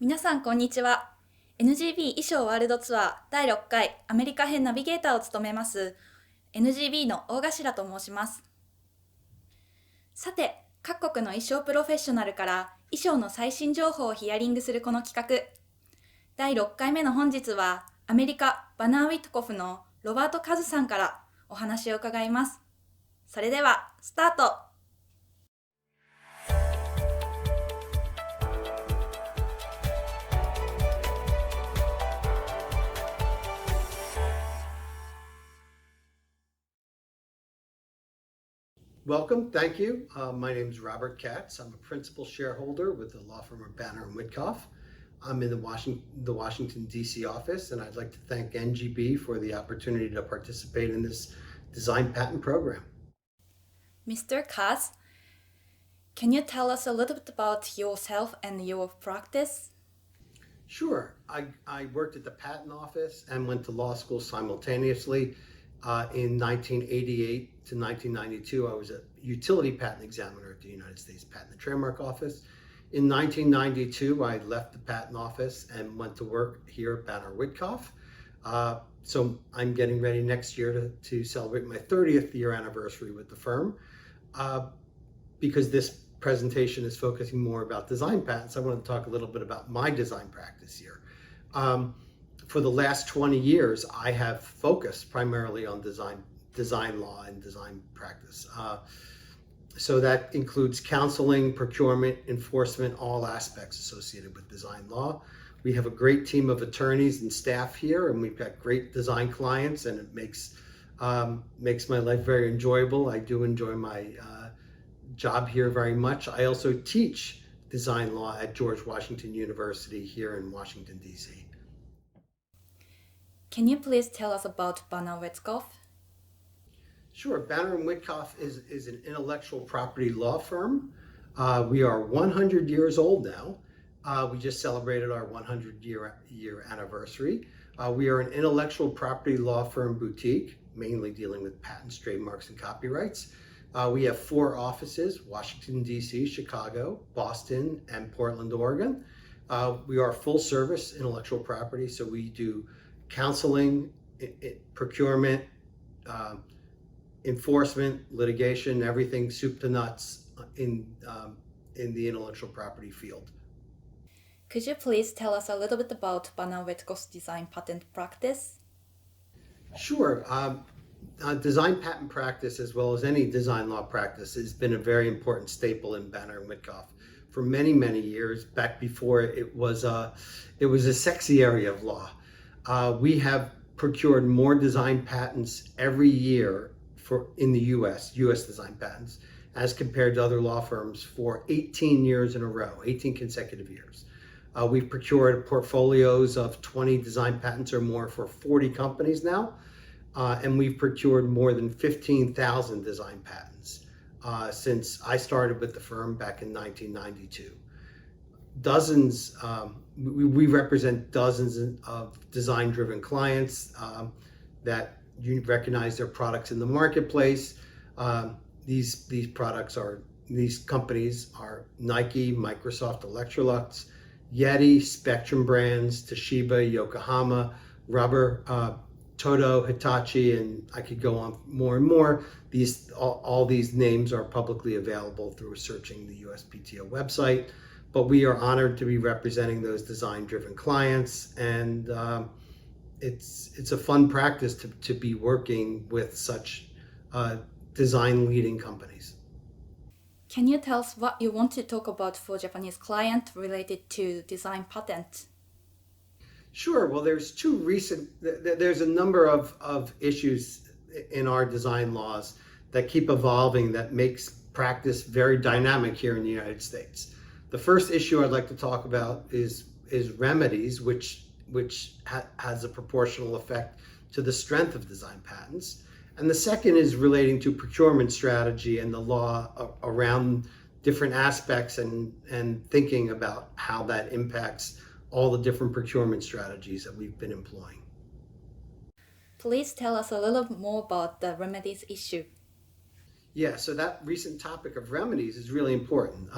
皆さんこんにちは。NGB 意匠ワールドツアー第6回アメリカ編ナビゲーターを務めます NGB の大頭と申します。さて、各国の衣装プロフェッショナルから衣装の最新情報をヒアリングするこの企画。第6回目の本日はアメリカバナーウィットコフのロバート・カズさんからお話を伺います。それではスタート。Welcome, thank you. My name is Robert Katz. I'm a principal shareholder with the law firm of Banner and WITCOFF. I'm in the Washington, D.C. office, and I'd like to thank NGB for the opportunity to participate in this design patent program. Mr. Katz, can you tell us a little bit about yourself and your practice? Sure. I worked at the patent office and went to law school simultaneously. In 1988 to 1992, I was a utility patent examiner at the United States Patent and Trademark Office. In 1992, I left the patent office and went to work here at Banner WITCOFF. So I'm getting ready next year to celebrate my 30th year anniversary with the firm. Because this presentation is focusing more about design patents, I want to talk a little bit about my design practice here. For the last 20 years, I have focused primarily on design law and design practice. So that includes counseling, procurement, enforcement, all aspects associated with design law. We have a great team of attorneys and staff here, and we've got great design clients, and it makes my life very enjoyable. I do enjoy my job here very much. I also teach design law at George Washington University here in Washington, D.C. Can you please tell us about Banner WITCOFF? Sure. Banner and WITCOFF is an intellectual property law firm. We are 100 years old now. We just celebrated our 100-year anniversary. We are an intellectual property law firm boutique, mainly dealing with patents, trademarks, and copyrights. We have 4 offices: Washington, D.C., Chicago, Boston, and Portland, Oregon. We are full service intellectual property, so we do counseling, procurement, enforcement, litigation, everything soup to nuts in the intellectual property field. Could you please tell us a little bit about Banner WITCOFF's design patent practice? Sure. Design patent practice, as well as any design law practice, has been a very important staple in Banner and WITCOFF for many, many years, back before it was a sexy area of law. We have procured more design patents every year in the U.S. design patents, as compared to other law firms for 18 years in a row, 18 consecutive years. We've procured portfolios of 20 design patents or more for 40 companies now, and we've procured more than 15,000 design patents since I started with the firm back in 1992. We represent dozens of design-driven clients that you recognize their products in the marketplace. These companies are Nike, Microsoft, Electrolux, Yeti, Spectrum Brands, Toshiba, Yokohama, Rubber, Toto, Hitachi, and I could go on more and more. All these names are publicly available through searching the USPTO website. But we are honored to be representing those design-driven clients, and it's a fun practice to be working with such design-leading companies. Can you tell us what you want to talk about for Japanese client related to design patent? Sure. Well, there's a number of issues in our design laws that keep evolving, that makes practice very dynamic here in the United States. The first issue I'd like to talk about is remedies, which has a proportional effect to the strength of design patents. And the second is relating to procurement strategy and the law around different aspects and thinking about how that impacts all the different procurement strategies that we've been employing. Please tell us a little more about the remedies issue. Yeah, so that recent topic of remedies is really important.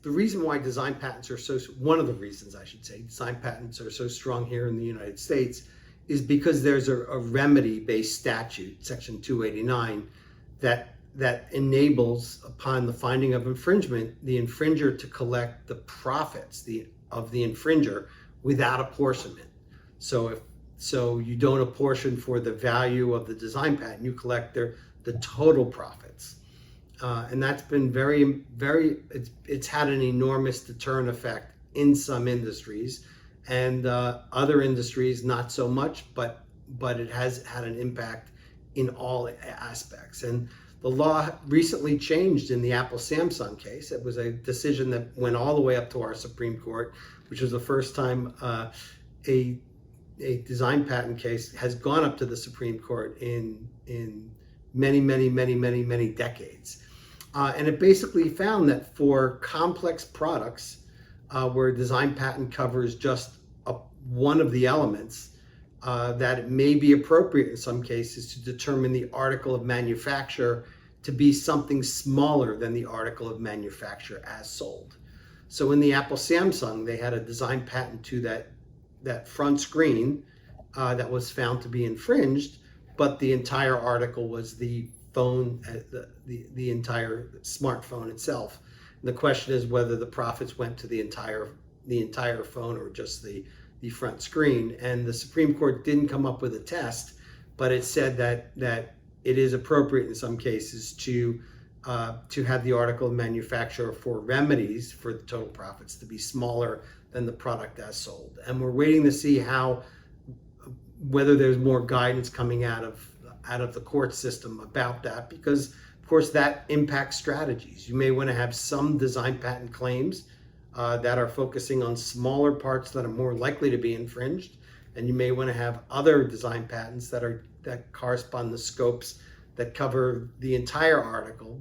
the reason why design patents are one of the reasons I should say, design patents are so strong here in the United States is because there's a remedy-based statute, Section 289, that enables, upon the finding of infringement, the infringer to collect the profits of the infringer without apportionment. So you don't apportion for the value of the design patent, you collect the total profits. And that's been it's had an enormous deterrent effect in some industries, and other industries not so much, but it has had an impact in all aspects. And the law recently changed in the Apple-Samsung case. It was a decision that went all the way up to our Supreme Court, which was the first time a design patent case has gone up to the Supreme Court in many decades. And it basically found that for complex products where a design patent covers just one of the elements, that it may be appropriate in some cases to determine the article of manufacture to be something smaller than the article of manufacture as sold. So in the Apple-Samsung, they had a design patent to that front screen that was found to be infringed, but the entire article was the phone, the entire smartphone itself. And the question is whether the profits went to the entire phone or just the front screen. And the Supreme Court didn't come up with a test, but it said that it is appropriate in some cases to have the article of manufacture for remedies for the total profits to be smaller than the product as sold. And we're waiting to see whether there's more guidance coming out of the court system about that, because of course that impacts strategies. You may want to have some design patent claims that are focusing on smaller parts that are more likely to be infringed, and you may want to have other design patents that correspond to scopes that cover the entire article,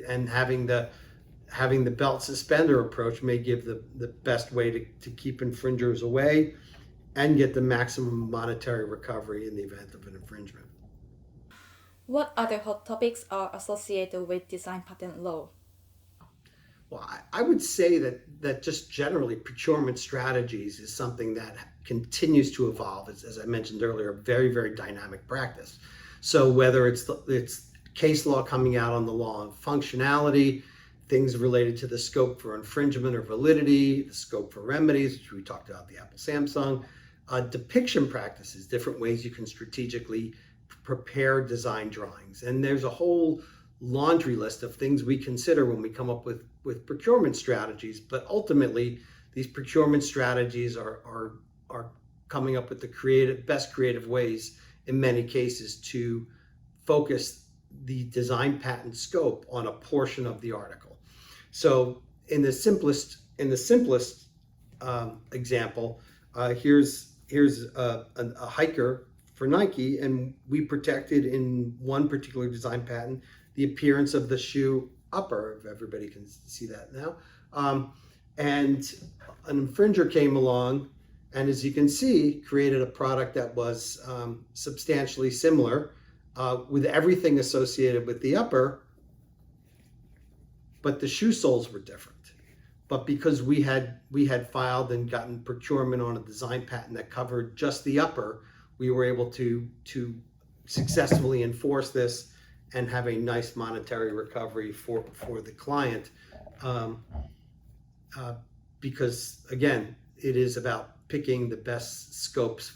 and having the belt suspender approach may give the best way to keep infringers away and get the maximum monetary recovery in the event of an infringement. What other hot topics are associated with design patent law? Well, I would say that just generally procurement strategies is something that continues to evolve. As I mentioned earlier, a very dynamic practice. So whether it's case law coming out on the law of functionality, things related to the scope for infringement or validity, the scope for remedies, which we talked about the Apple-Samsung, depiction practices, different ways you can strategically prepare design drawings. And there's a whole laundry list of things we consider when we come up with procurement strategies, but ultimately these procurement strategies are coming up with the best creative ways in many cases to focus the design patent scope on a portion of the article. So in the simplest example, here's a hiker for Nike, and we protected in one particular design patent the appearance of the shoe upper, if everybody can see that now. And an infringer came along, and as you can see, created a product that was substantially similar with everything associated with the upper, but the shoe soles were different. But because we had filed and gotten procurement on a design patent that covered just the upper, we were able to successfully enforce this and have a nice monetary recovery for the client, because again, it is about picking the best scopes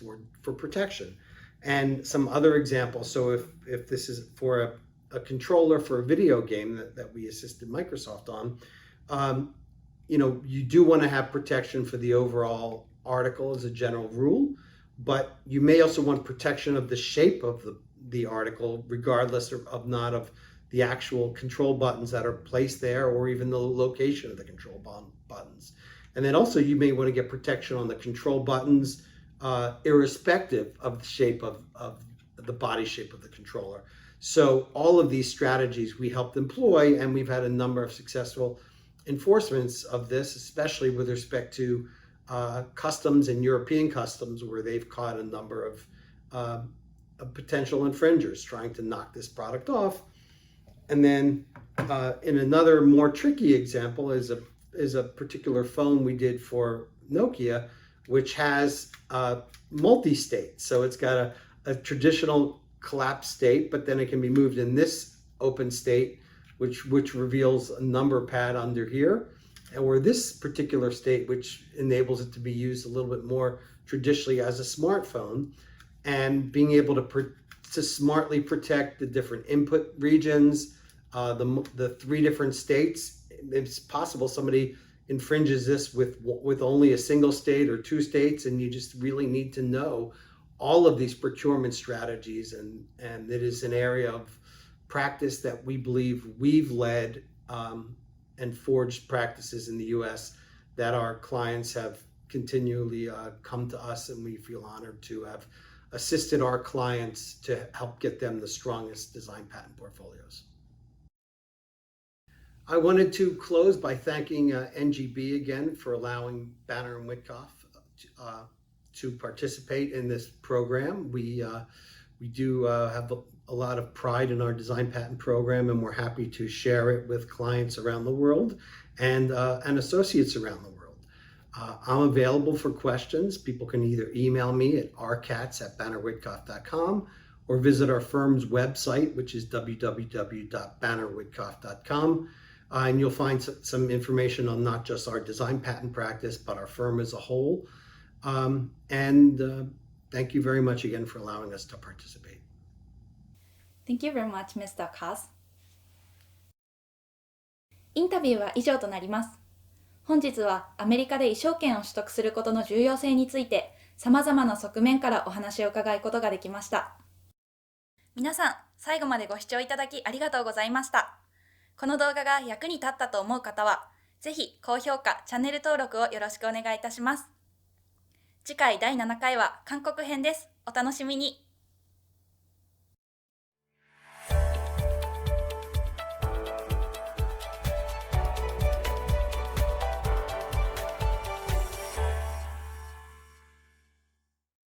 for protection. And some other examples. So if this is for a controller for a video game that we assisted Microsoft on, you do want to have protection for the overall article as a general rule, but you may also want protection of the shape of the article, regardless of the actual control buttons that are placed there, or even the location of the control buttons. And then also you may want to get protection on the control buttons, irrespective of the shape of the body shape of the controller. So all of these strategies we helped employ, and we've had a number of successful enforcements of this, especially with respect to customs and European customs, where they've caught a number of potential infringers trying to knock this product off. And then in another more tricky example is is a particular phone we did for Nokia, which has multi-state. So it's got a traditional collapsed state, but then it can be moved in this open state, which reveals a number pad under here, and where this particular state, which enables it to be used a little bit more traditionally as a smartphone, and being able to smartly protect the different input regions, the three different states. It's possible somebody infringes this with only a single state or two states, and you just really need to know all of these procurement strategies, and it is an area of practice that we believe we've led and forged practices in the US that our clients have continually come to us, and we feel honored to have assisted our clients to help get them the strongest design patent portfolios. I wanted to close by thanking NGB again for allowing Banner and Witkoff to participate in this program. We do have a lot of pride in our design patent program, and we're happy to share it with clients around the world and associates around the world. I'm available for questions. People can either email me at rkatz@bannerwitkoff.com or visit our firm's website, which is www.bannerwitkoff.com. And you'll find some information on not just our design patent practice, but our firm as a whole. Thank you very much again for allowing us to participate. Thank you very much, Mr. Katz. インタビューは以上となります。本日はアメリカで意匠権を取得することの重要性について様々な側面からお話を伺うことができました。皆さん、最後までご視聴いただきありがとうございました。この動画が役に立ったと思う方は、ぜひ高評価、チャンネル登録をよろしくお願いいたします。次回第7回は韓国編です。お楽しみに。